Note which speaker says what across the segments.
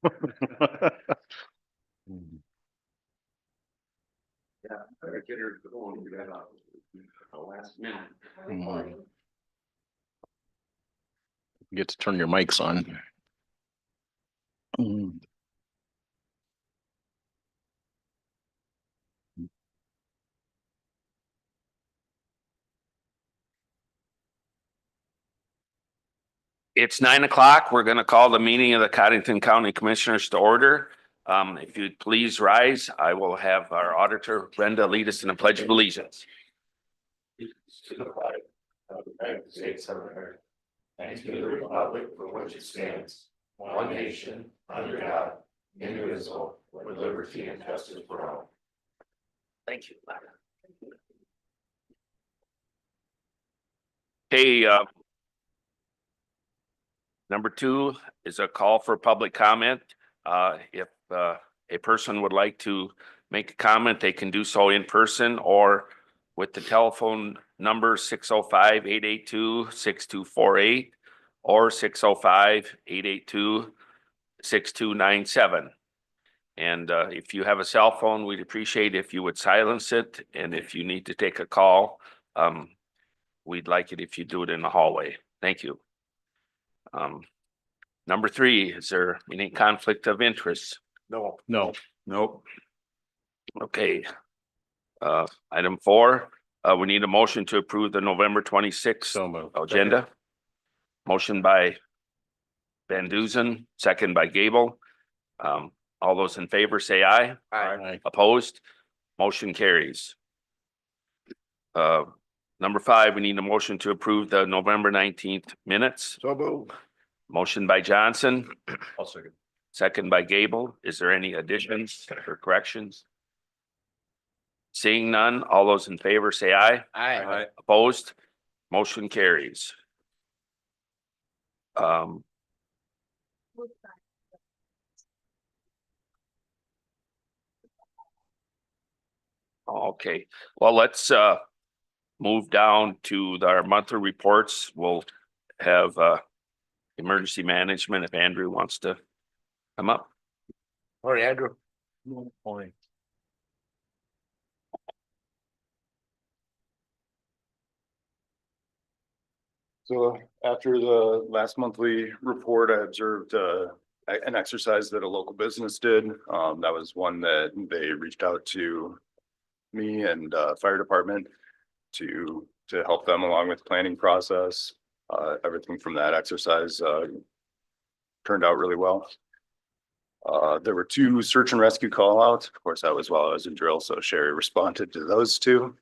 Speaker 1: Yeah, better get her going. We got a last minute.
Speaker 2: Get to turn your mics on.
Speaker 1: It's 9 o'clock. We're going to call the meeting of the Codington County Commissioners to order. If you'd please rise, I will have our auditor Brenda lead us in a pledge of allegiance.
Speaker 3: To the flag of the United States of America, and to the republic for which it stands, one nation, under God, indivisible, with liberty and justice for all.
Speaker 1: Thank you. Hey, number 2 is a call for public comment. If a person would like to make a comment, they can do so in person or with the telephone number 605-882-6248 or 605-882-6297. And if you have a cell phone, we'd appreciate if you would silence it. And if you need to take a call, we'd like it if you do it in the hallway. Thank you. Number 3, is there any conflict of interest?
Speaker 2: No.
Speaker 1: Nope. Okay. Item 4, we need a motion to approve the November 26th
Speaker 2: So moved.
Speaker 1: agenda. Motion by Van Duzen, second by Gable. All those in favor say aye.
Speaker 2: Aye.
Speaker 1: Opposed? Motion carries. Number 5, we need a motion to approve the November 19th minutes.
Speaker 2: So moved.
Speaker 1: Motion by Johnson,
Speaker 2: I'll second.
Speaker 1: second by Gable. Is there any additions or corrections? Seeing none, all those in favor say aye.
Speaker 2: Aye.
Speaker 1: Opposed? Motion carries. Okay, well, let's move down to our monthly reports. We'll have emergency management if Andrew wants to come up.
Speaker 2: All right, Andrew. Morning.
Speaker 4: So after the last monthly report, I observed an exercise that a local business did. That was one that they reached out to me and fire department to help them along with the planning process. Everything from that exercise turned out really well. There were 2 search and rescue call outs. Of course, that was while I was in drill, so Sherry responded to those 2.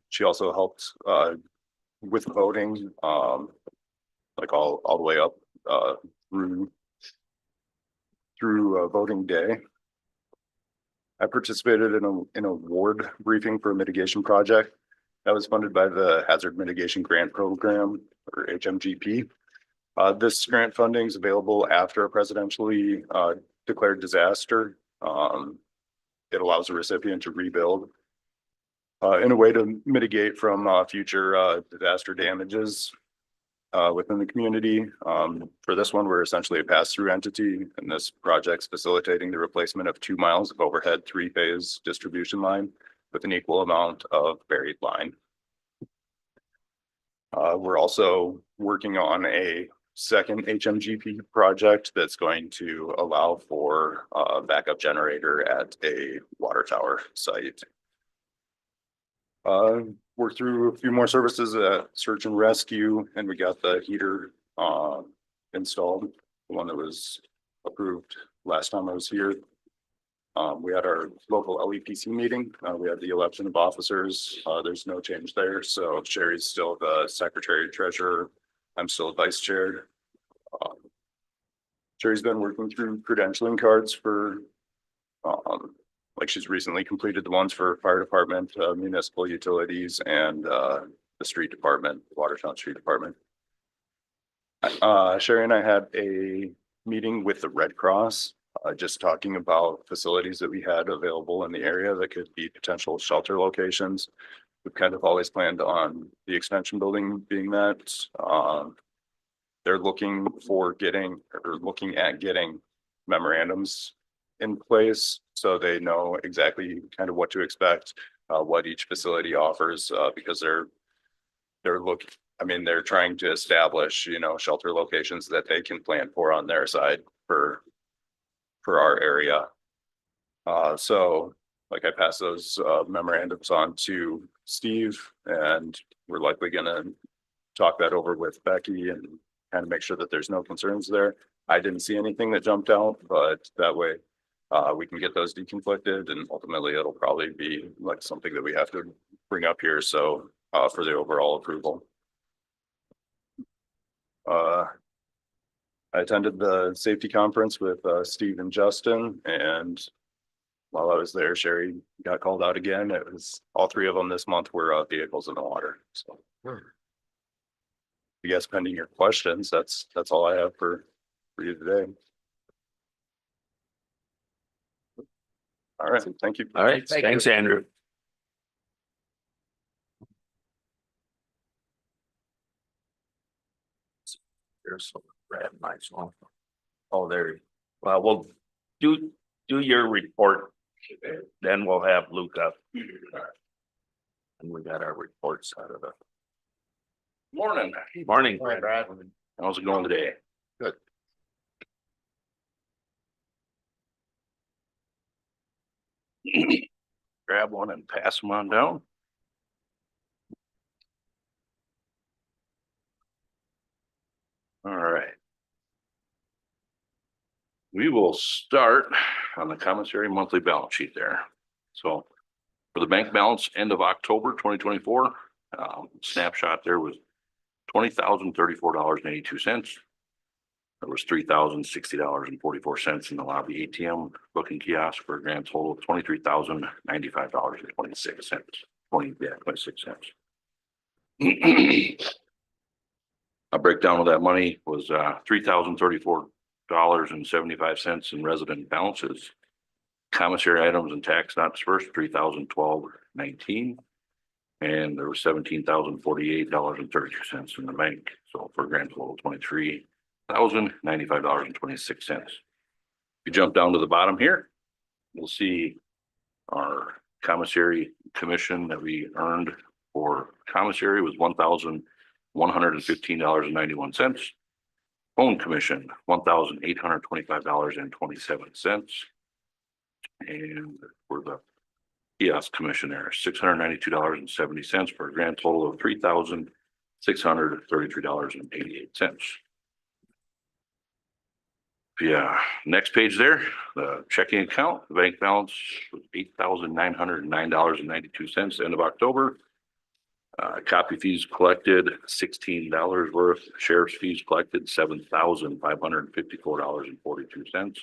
Speaker 4: She also helped with voting, like all the way up through voting day. I participated in a ward briefing for a mitigation project that was funded by the Hazard Mitigation Grant Program, or HMGP. This grant funding is available after a presidentially declared disaster. It allows the recipient to rebuild in a way to mitigate from future disaster damages within the community. For this one, we're essentially a pass-through entity, and this project's facilitating the replacement of 2 miles of overhead 3-phase distribution line with an equal amount of buried line. We're also working on a second HMGP project that's going to allow for a backup generator at a water tower site. Worked through a few more services at search and rescue, and we got the heater installed, the one that was approved last time I was here. We had our local LEPC meeting. We had the election of officers. There's no change there. So Sherry's still the secretary treasurer. I'm still vice chair. Sherry's been working through credentialing cards for like she's recently completed the ones for fire department, municipal utilities, and the street department, Watertown Street Department. Sherry and I had a meeting with the Red Cross, just talking about facilities that we had available in the area that could be potential shelter locations. We've kind of always planned on the extension building being that. They're looking at getting memorandums in place, so they know exactly kind of what to expect, what each facility offers, because they're trying to establish, shelter locations that they can plan for on their side for our area. So like I passed those memorandums on to Steve, and we're likely gonna talk that over with Becky and kind of make sure that there's no concerns there. I didn't see anything that jumped out, but that way we can get those deconflicted, and ultimately it'll probably be like something that we have to bring up here. So for the overall approval. I attended the safety conference with Steve and Justin, and while I was there, Sherry got called out again. It was all three of them this month were vehicles in the water. So I guess pending your questions, that's all I have for you today. All right, thank you.
Speaker 1: All right, thanks, Andrew. There's some red lights on. Oh, there. Well, we'll do your report. Then we'll have Luke up. And we got our reports out of the
Speaker 2: Morning.
Speaker 1: morning.
Speaker 2: Brad. How's it going today?
Speaker 4: Good.
Speaker 2: Grab one and pass them on down. All right. We will start on the commissary monthly balance sheet there. So for the bank balance, end of October 2024, snapshot there was $20,034.82. There was $3,060.44 in the lobby ATM booking kiosk for a grand total of $23,095.26. 26 cents. A breakdown of that money was $3,034.75 in resident balances. Commissary items and tax not dispersed, $3,012.19. And there was $17,048.32 in the bank. So for a grand total of $23,095.26. If you jump down to the bottom here, you'll see our commissary commission that we earned for commissary was $1,115.91. Phone commission, $1,825.27. And for the kiosk commissioner, $692.70 for a grand total of $3,633.88. Yeah, next page there, the checking account, the bank balance was $8,909.92 end of October. Copy fees collected, $16 worth. Sheriff's fees collected, $7,554.42.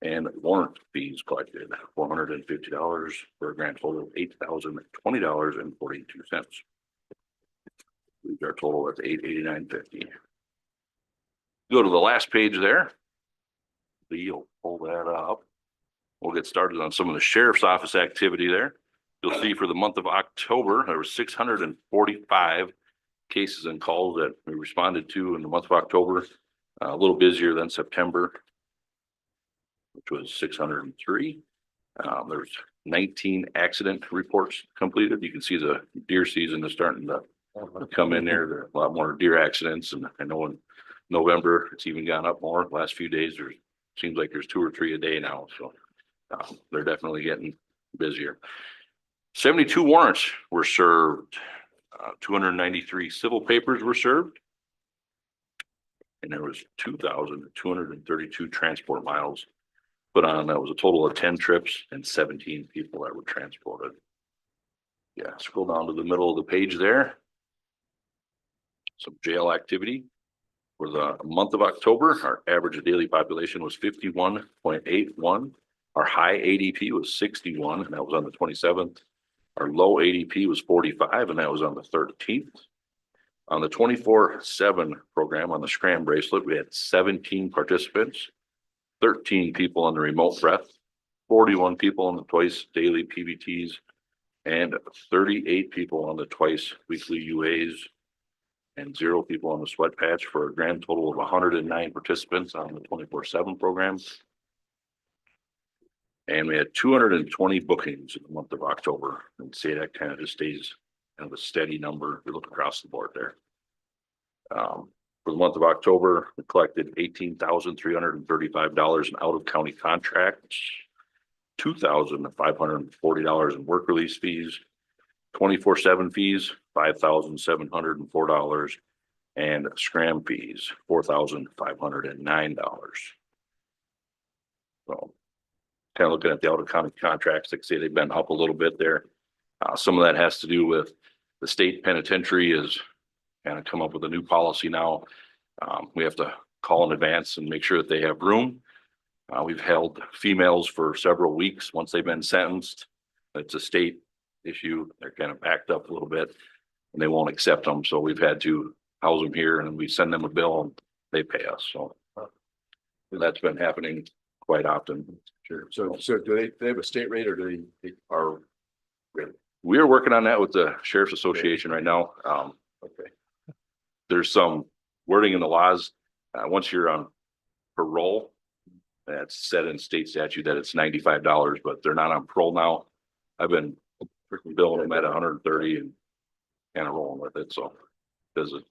Speaker 2: And warrant fees collected, $450 for a grand total of $8,020.42. Leaves our total at $889.50. Go to the last page there. You'll pull that up. We'll get started on some of the sheriff's office activity there. You'll see for the month of October, there were 645 cases and calls that we responded to in the month of October. A little busier than September, which was 603. There's 19 accident reports completed. You can see the deer season is starting to come in there. There are a lot more deer accidents, and I know in November it's even gone up more. Last few days, there seems like there's 2 or 3 a day now. So they're definitely getting busier. 72 warrants were served. 293 civil papers were served. And there was 2,232 transport miles put on. That was a total of 10 trips and 17 people that were transported. Yeah, scroll down to the middle of the page there. Some jail activity. For the month of October, our average daily population was 51.81. Our high ADP was 61, and that was on the 27th. Our low ADP was 45, and that was on the 13th. On the 24/7 program on the Scram bracelet, we had 17 participants, 13 people on the remote breath, 41 people on the twice daily PBTs, and 38 people on the twice weekly UAs, and 0 people on the sweat patch, for a grand total of 109 participants on the 24/7 program And we had 220 bookings in the month of October, and say that kind of just stays kind of a steady number. We look across the board there. For the month of October, we collected $18,335 in out of county contracts, $2,540 in work release fees, 24/7 fees, $5,704, and scram fees, $4,509. So kind of looking at the out of county contracts, like I say, they've been up a little bit there. Some of that has to do with the state penitentiary is kind of come up with a new policy now. We have to call in advance and make sure that they have room. We've held females for several weeks once they've been sentenced. It's a state issue. They're kind of backed up a little bit and they won't accept them. So we've had to house them here and we send them a bill and they pay us. So that's been happening quite often.
Speaker 5: Sure. So do they have a state rate or do they are?
Speaker 2: We are working on that with the Sheriff's Association right now.
Speaker 5: Okay.
Speaker 2: There's some wording in the laws. Once you're on parole, that's set in state statute that it's $95, but they're not on parole now. I've been billing them at 130 and kind of rolling with it. So does it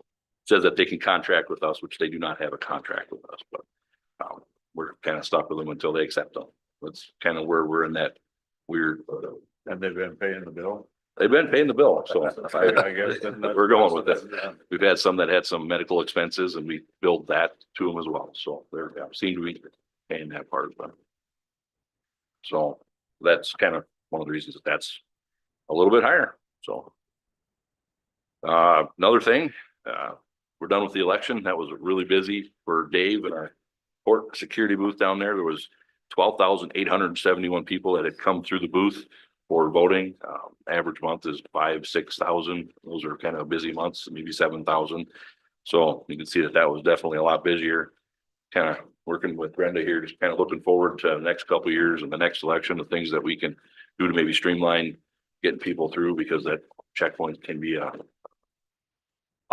Speaker 2: says that they can contract with us, which they do not have a contract with us, but we're kind of stuck with them until they accept them. That's kind of where we're in that weird.
Speaker 5: And they've been paying the bill?
Speaker 2: They've been paying the bill, so
Speaker 5: I guess
Speaker 2: we're going with it. We've had some that had some medical expenses and we billed that to them as well. So they're seem to be paying that part, but. So that's kind of one of the reasons that's a little bit higher, so. Another thing, we're done with the election. That was really busy for Dave and our court security booth down there. There was 12,871 people that had come through the booth for voting. Average month is 5,000-6,000. Those are kind of busy months, maybe 7,000. So you can see that was definitely a lot busier. Kind of working with Brenda here, just kind of looking forward to the next couple of years and the next election, the things that we can do to maybe streamline getting people through, because that checkpoint can be a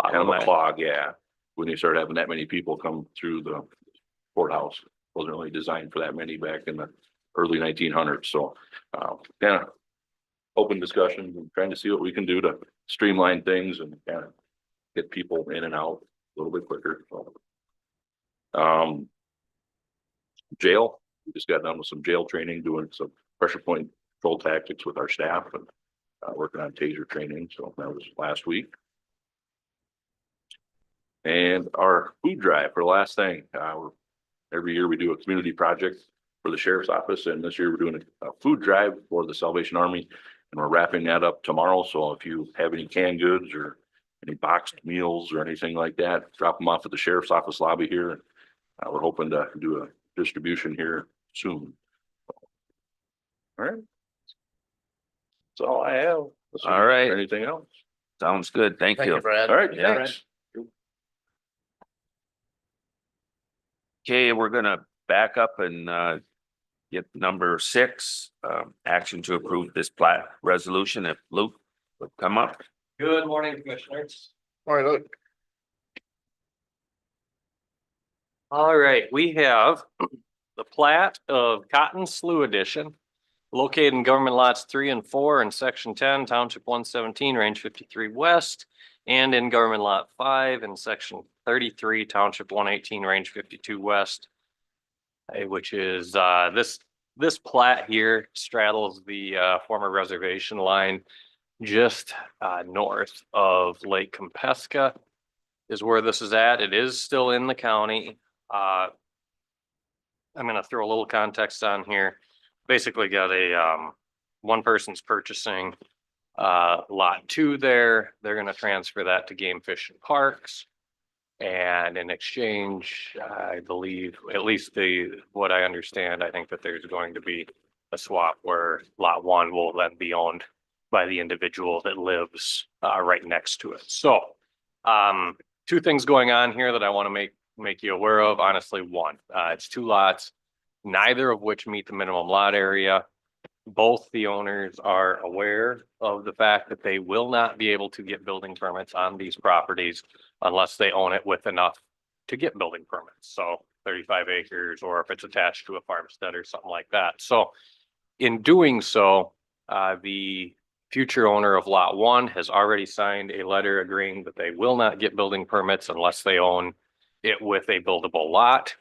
Speaker 2: kind of a clog. Yeah. When you start having that many people come through the courthouse, wasn't really designed for that many back in the early 1900s. So kind of open discussions and trying to see what we can do to streamline things and kind of get people in and out a little bit quicker. So, jail, we just got done with some jail training, doing some pressure point control tactics with our staff and working on taser training. So that was last week. And our food drive for the last thing, every year we do a community project for the sheriff's office, and this year we're doing a food drive for the Salvation Army, and we're wrapping that up tomorrow. So if you have any canned goods or any boxed meals or anything like that, drop them off at the sheriff's office lobby here. We're hoping to do a distribution here soon. All right. That's all I have.
Speaker 1: All right.
Speaker 2: Anything else?
Speaker 1: Sounds good. Thank you.
Speaker 5: Brad.
Speaker 2: All right,
Speaker 1: Yeah.
Speaker 2: thanks.
Speaker 1: Okay, we're gonna back up and get number 6, action to approve this plat resolution. If Luke would come up.
Speaker 6: Good morning, commissioners.
Speaker 5: All right, look.
Speaker 6: All right, we have the plat of Cotton Slough Edition located in government lots 3 and 4 in section 10, township 117, range 53 west, and in government lot 5 in section 33, township 118, range 52 west. Which is this plat here straddles the former reservation line just north of Lake Compesca is where this is at. It is still in the county. I'm gonna throw a little context on here. Basically got a one person's purchasing lot 2 there. They're gonna transfer that to Game Fish and Parks. And in exchange, I believe, at least what I understand, I think that there's going to be a swap where lot 1 will then be owned by the individual that lives right next to it. So 2 things going on here that I want to make you aware of. Honestly, one, it's 2 lots, neither of which meet the minimum lot area. Both the owners are aware of the fact that they will not be able to get building permits on these properties unless they own it with enough to get building permits. So 35 acres, or if it's attached to a farmstead or something like that. So In doing so, the future owner of Lot 1 has already signed a letter agreeing that they will not get building permits unless they own it with a buildable lot.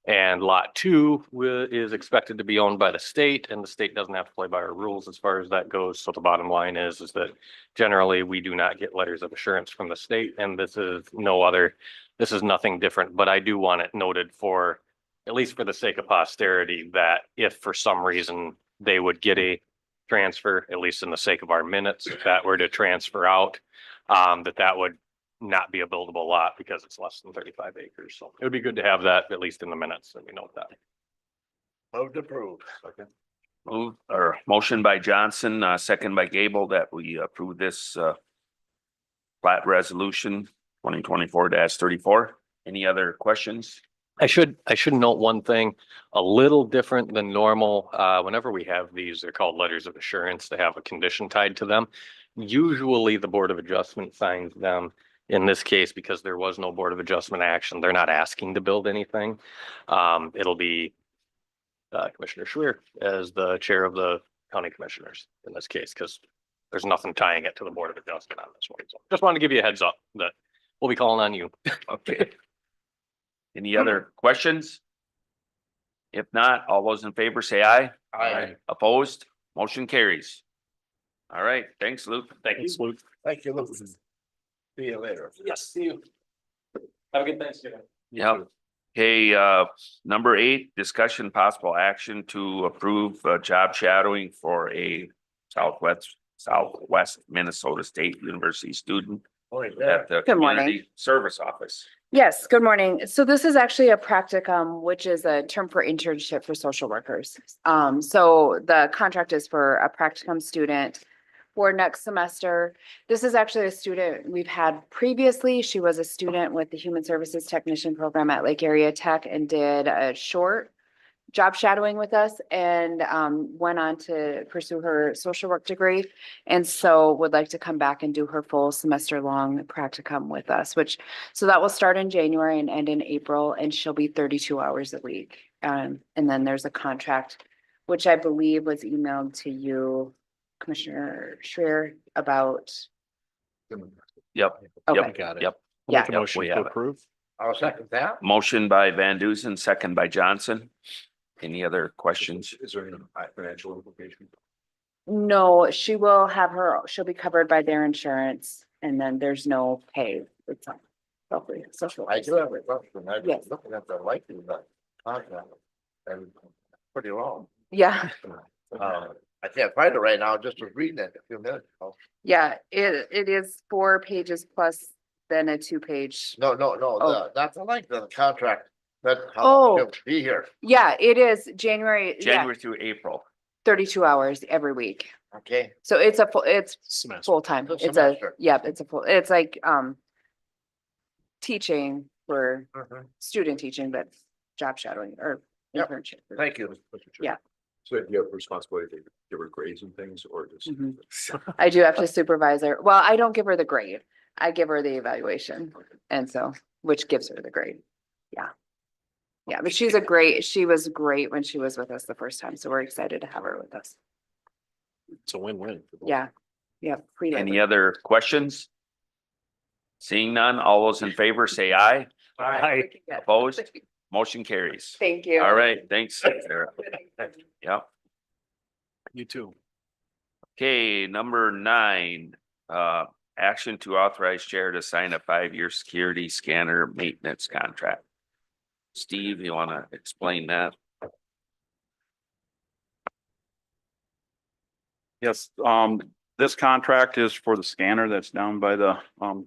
Speaker 6: And Lot 2 is expected to be owned by the state, and the state doesn't have to play by our rules as far as that goes. So the bottom line is that generally we do not get letters of assurance from the state, and this is nothing different. But I do want it noted for, at least for the sake of posterity, that if for some reason they would get a transfer, at least in the sake of our minutes, if that were to transfer out, that would not be a buildable lot because it's less than 35 acres. So it would be good to have that at least in the minutes, and we note that.
Speaker 3: Move to approve.
Speaker 1: Move or motion by Johnson, second by Gable, that we approve this plat resolution 2024-34. Any other questions?
Speaker 6: I should note one thing, a little different than normal. Whenever we have these, they're called letters of assurance. They have a condition tied to them. Usually the Board of Adjustment signs them. In this case, because there was no Board of Adjustment action, they're not asking to build anything. It'll be Commissioner Schwer as the chair of the county commissioners in this case, because there's nothing tying it to the Board of Adjustment on this one. So just wanted to give you a heads up that we'll be calling on you.
Speaker 1: Okay. Any other questions? If not, all those in favor say aye.
Speaker 3: Aye.
Speaker 1: Opposed? Motion carries. All right, thanks, Luke.
Speaker 6: Thank you.
Speaker 5: Luke.
Speaker 3: Thank you, Luke. See you later.
Speaker 6: Yes, see you. Have a good Thanksgiving.
Speaker 1: Yep. Okay, number 8, discussion possible action to approve job shadowing for a Southwest Minnesota State University student
Speaker 3: Point there.
Speaker 1: at the
Speaker 7: Good morning.
Speaker 1: Community Service Office.
Speaker 7: Yes, good morning. So this is actually a practicum, which is a term for internship for social workers. So the contract is for a practicum student for next semester. This is actually a student we've had previously. She was a student with the Human Services Technician Program at Lake Area Tech and did a short job shadowing with us and went on to pursue her social work degree. And so would like to come back and do her full semester long practicum with us, so that will start in January and end in April, and she'll be 32 hours a week. And then there's a contract, which I believe was emailed to you, Commissioner Schwer, about.
Speaker 1: Yep,
Speaker 7: Okay.
Speaker 1: yep, yep.
Speaker 7: Yeah.
Speaker 6: Make a motion
Speaker 1: we
Speaker 6: to
Speaker 1: have it.
Speaker 6: approve.
Speaker 3: I'll second that.
Speaker 1: Motion by Van Dusen, second by Johnson. Any other questions?
Speaker 5: Is there any financial implication?
Speaker 7: No, she'll be covered by their insurance, and then there's no pay. It's social.
Speaker 3: I do have a question. I'm
Speaker 7: Yes.
Speaker 3: looking at the likely contract. And pretty long.
Speaker 7: Yeah,
Speaker 3: I can't find it right now. Just was reading it a few minutes ago.
Speaker 7: yeah, it is 4 pages plus then a 2-page.
Speaker 3: No,
Speaker 7: Oh.
Speaker 3: that's the length of the contract. That
Speaker 7: Oh.
Speaker 3: how she'll be here.
Speaker 7: Yeah, it is January, yeah,
Speaker 1: January through April.
Speaker 7: 32 hours every week.
Speaker 3: Okay.
Speaker 7: So it's it's
Speaker 5: Semester.
Speaker 7: full-time.
Speaker 3: Full
Speaker 7: It's a,
Speaker 3: semester.
Speaker 7: yeah, it's like, teaching for
Speaker 3: Mhm.
Speaker 7: student teaching, but job shadowing or
Speaker 3: Yep.
Speaker 7: internship.
Speaker 3: Thank you.
Speaker 7: Yeah.
Speaker 5: So do you have responsibility to give her grades and things or just?
Speaker 7: Mhm. I do have to supervise her. Well, I don't give her the grade. I give her the evaluation. And so, which gives her the grade. Yeah. Yeah, but she was great when she was with us the first time. So we're excited to have her with us.
Speaker 5: It's a win-win. for both.
Speaker 7: Yeah. Yeah.
Speaker 1: Any other questions? Seeing none, all those in favor say aye.
Speaker 7: Aye.
Speaker 1: Opposed? Motion carries.
Speaker 7: Thank you.
Speaker 1: All right, thanks, Sarah. Yep.
Speaker 5: You too.
Speaker 1: Okay, number 9, action to authorize chair to sign a 5-year security scanner maintenance contract. Steve, you want to explain that?
Speaker 8: Yes, this contract is for the scanner that's down by the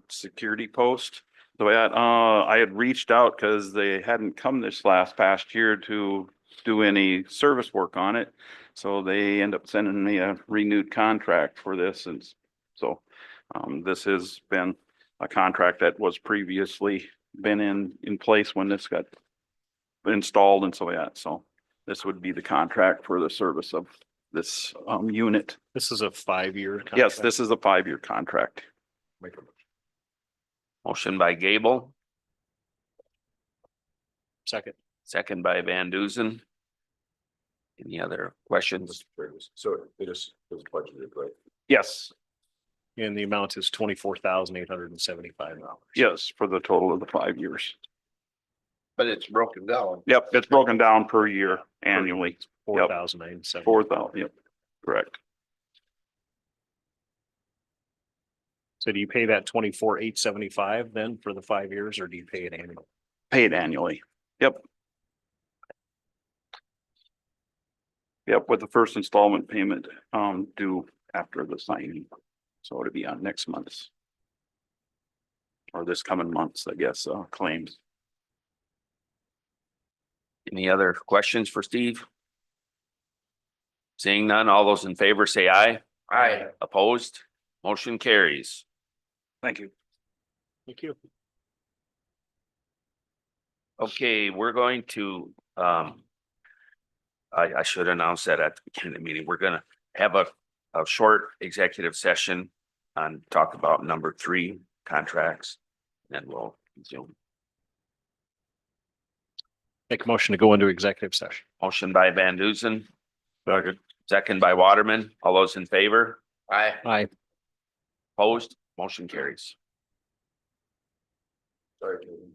Speaker 8: security post. So I had reached out because they hadn't come this past year to do any service work on it. So they end up sending me a renewed contract for this. And so this has been a contract that was previously been in place when this got installed and so yeah, so this would be the contract for the service of this unit.
Speaker 5: This is a 5-year.
Speaker 8: Yes, this is a 5-year contract.
Speaker 1: Motion by Gable,
Speaker 5: Second.
Speaker 1: second by Van Dusen. Any other questions?
Speaker 5: So it is budgeted, right?
Speaker 8: Yes,
Speaker 9: And the amount is $24,875.
Speaker 8: yes, for the total of the 5 years.
Speaker 5: But it's broken down.
Speaker 8: Yep, it's broken down per year annually.
Speaker 9: 4,975.
Speaker 8: 4,000, yep, correct.
Speaker 9: So do you pay that 24,875 then for the 5 years, or do you pay it annually?
Speaker 8: Paid annually. Yep. Yep, with the first installment payment due after the signing. So it'll be on next month's. Or this coming month's, I guess, claims.
Speaker 1: Any other questions for Steve? Seeing none, all those in favor say aye.
Speaker 3: Aye.
Speaker 1: Opposed? Motion carries.
Speaker 8: Thank you.
Speaker 9: Thank you.
Speaker 1: Okay, we're going to, I should announce that at the beginning of the meeting. We're gonna have a short executive session and talk about number 3 contracts. And we'll resume.
Speaker 9: Make a motion to go into executive session.
Speaker 1: Motion by Van Duzen. Second by Waterman. All those in favor?
Speaker 3: Aye.
Speaker 9: Aye.
Speaker 1: Opposed? Motion carries.
Speaker 5: Sorry.